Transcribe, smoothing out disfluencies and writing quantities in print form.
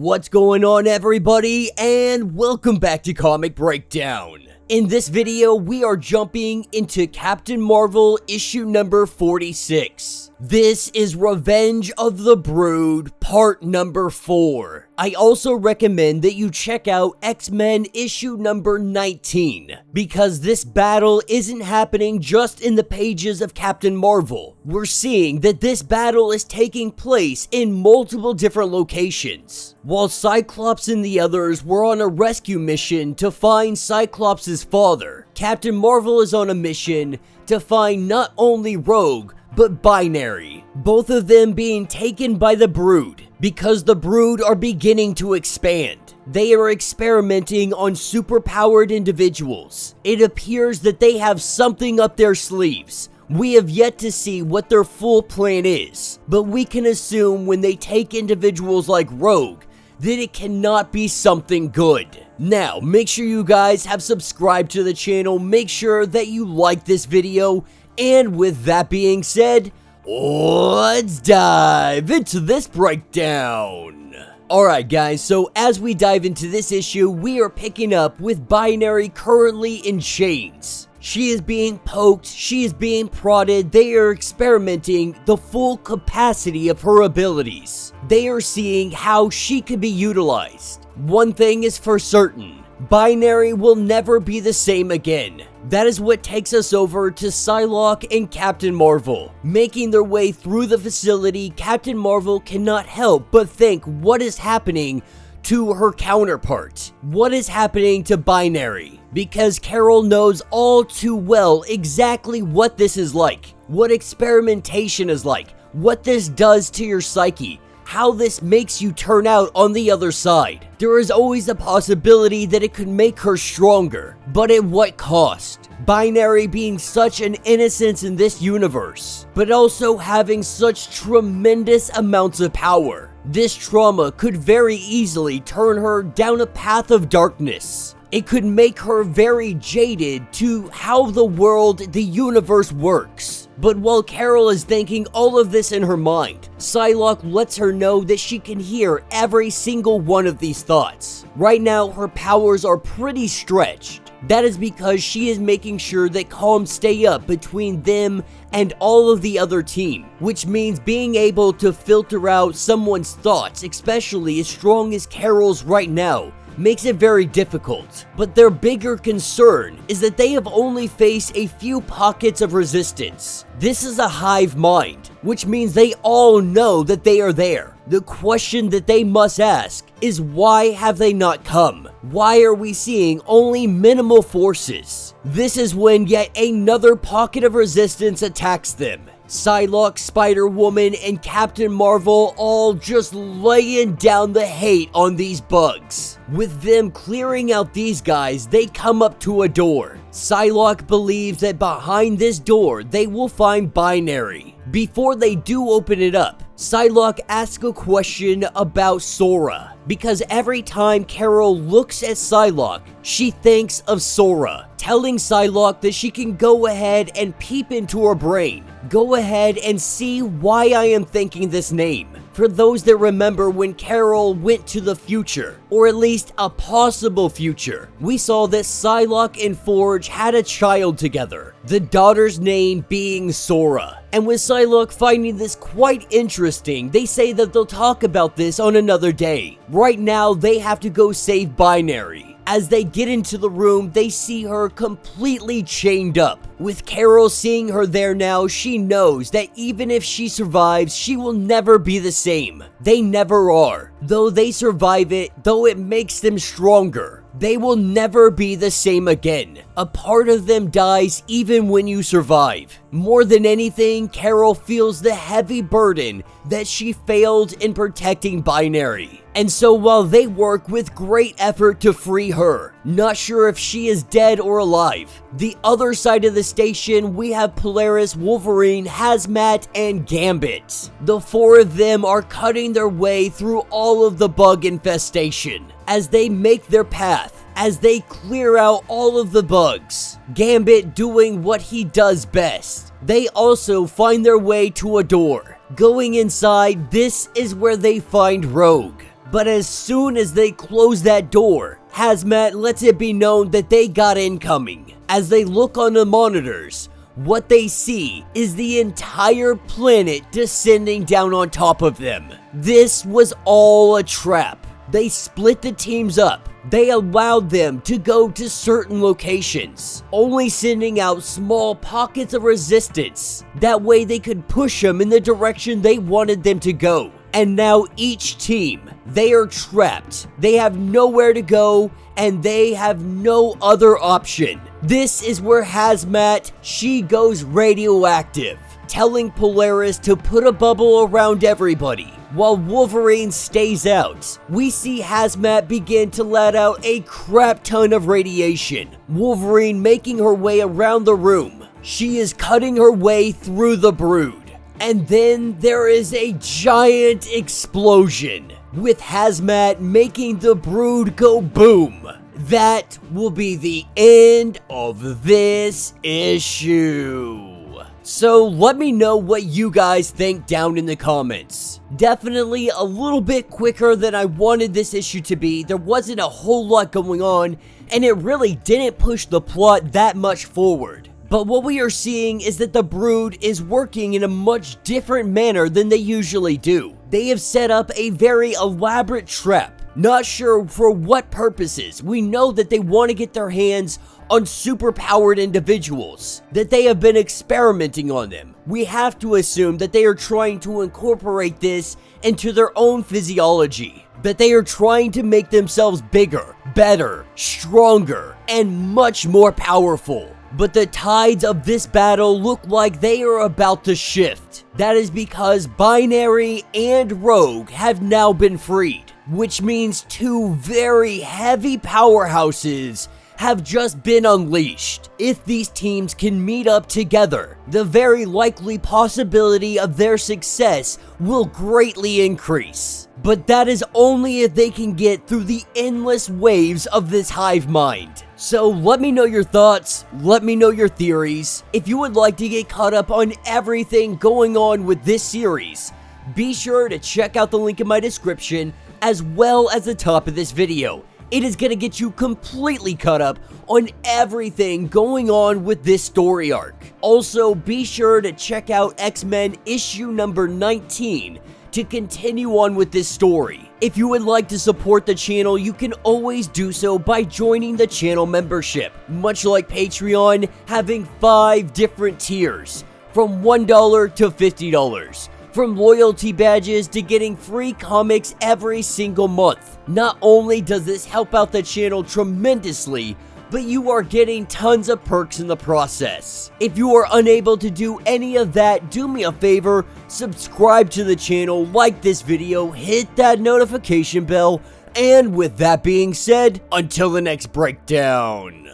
What's going on, everybody, and welcome back to Comic Breakdown. In this video, we are jumping into Captain Marvel issue number 46. This is Revenge of the Brood, part number 4. I also recommend that you check out X-Men issue number 19, because this battle isn't happening just in the pages of Captain Marvel. We're seeing that this battle is taking place in multiple different locations. While Cyclops and the others were on a rescue mission to find Cyclops' father, Captain Marvel is on a mission to find not only Rogue, but Binary, both of them being taken by the Brood, because the Brood are beginning to expand. They are experimenting on superpowered individuals. It appears that they have something up their sleeves. We have yet to see what their full plan is, but we can assume when they take individuals like Rogue, that it cannot be something good. Now, make sure you guys have subscribed to the channel, make sure that you like this video, and with that being said, let's dive into this breakdown. Alright guys, so as we dive into this issue, we are picking up with Binary currently in chains. She is being poked, she is being prodded, they are experimenting the full capacity of her abilities. They are seeing how she can be utilized. One thing is for certain, Binary will never be the same again. That is what takes us over to Psylocke and Captain Marvel. Making their way through the facility, Captain Marvel cannot help but think what is happening to her counterpart. What is happening to Binary? Because Carol knows all too well exactly what this is like, what experimentation is like, what this does to your psyche, how this makes you turn out on the other side. There is always a possibility that it could make her stronger, but at what cost? Binary being such an innocence in this universe, but also having such tremendous amounts of power. This trauma could very easily turn her down a path of darkness. It could make her very jaded to how the world, the universe works. But while Carol is thinking all of this in her mind, Psylocke lets her know that she can hear every single one of these thoughts. Right now, her powers are pretty stretched. That is because she is making sure that calm stay up between them and all of the other team, which means being able to filter out someone's thoughts, especially as strong as Carol's right now, makes it very difficult. But their bigger concern is that they have only faced a few pockets of resistance. This is a hive mind, which means they all know that they are there. The question that they must ask is, why have they not come? Why are we seeing only minimal forces? This is when yet another pocket of resistance attacks them. Psylocke, Spider-Woman, and Captain Marvel all just laying down the hate on these bugs. With them clearing out these guys, they come up to a door. Psylocke believes that behind this door, they will find Binary. Before they do open it up, Psylocke asks a question about Sora, because every time Carol looks at Psylocke, she thinks of Sora, telling Psylocke that she can go ahead and peep into her brain. Go ahead and see why I am thinking this name. For those that remember when Carol went to the future, or at least a possible future, we saw that Psylocke and Forge had a child together, the daughter's name being Sora. And with Psylocke finding this quite interesting, they say that they'll talk about this on another day. Right now, they have to go save Binary. As they get into the room, they see her completely chained up. With Carol seeing her there now, she knows that even if she survives, she will never be the same. They never are. Though they survive it, though it makes them stronger, they will never be the same again. A part of them dies even when you survive. More than anything, Carol feels the heavy burden that she failed in protecting Binary. And so while they work with great effort to free her, not sure if she is dead or alive, the other side of the station we have Polaris, Wolverine, Hazmat, and Gambit. The four of them are cutting their way through all of the bug infestation as they make their path, as they clear out all of the bugs. Gambit doing what he does best. They also find their way to a door. Going inside, this is where they find Rogue. But as soon as they close that door, Hazmat lets it be known that they got incoming. As they look on the monitors, what they see is the entire planet descending down on top of them. This was all a trap. They split the teams up. They allowed them to go to certain locations, only sending out small pockets of resistance. That way they could push them in the direction they wanted them to go. And now each team, they are trapped. They have nowhere to go, and they have no other option. This is where Hazmat, she goes radioactive, telling Polaris to put a bubble around everybody. While Wolverine stays out, we see Hazmat begin to let out a crap ton of radiation. Wolverine making her way around the room. She is cutting her way through the Brood. And then there is a giant explosion, with Hazmat making the Brood go boom. That will be the end of this issue. So let me know what you guys think down in the comments. Definitely a little bit quicker than I wanted this issue to be. There wasn't a whole lot going on, and it really didn't push the plot that much forward. But what we are seeing is that the Brood is working in a much different manner than they usually do. They have set up a very elaborate trap. Not sure for what purposes. We know that they want to get their hands on superpowered individuals, that they have been experimenting on them. We have to assume that they are trying to incorporate this into their own physiology, that they are trying to make themselves bigger, better, stronger, and much more powerful. But the tides of this battle look like they are about to shift. That is because Binary and Rogue have now been freed, which means two very heavy powerhouses have just been unleashed. If these teams can meet up together, the very likely possibility of their success will greatly increase. But that is only if they can get through the endless waves of this hive mind. So let me know your thoughts, let me know your theories. If you would like to get caught up on everything going on with this series, be sure to check out the link in my description as well as the top of this video. It is going to get you completely caught up on everything going on with this story arc. Also, be sure to check out X-Men issue number 19 to continue on with this story. If you would like to support the channel, you can always do so by joining the channel membership. Much like Patreon, having 5 different tiers, from $1 to $50. From loyalty badges to getting free comics every single month. Not only does this help out the channel tremendously, but you are getting tons of perks in the process. If you are unable to do any of that, do me a favor, subscribe to the channel, like this video, hit that notification bell, and with that being said, until the next breakdown.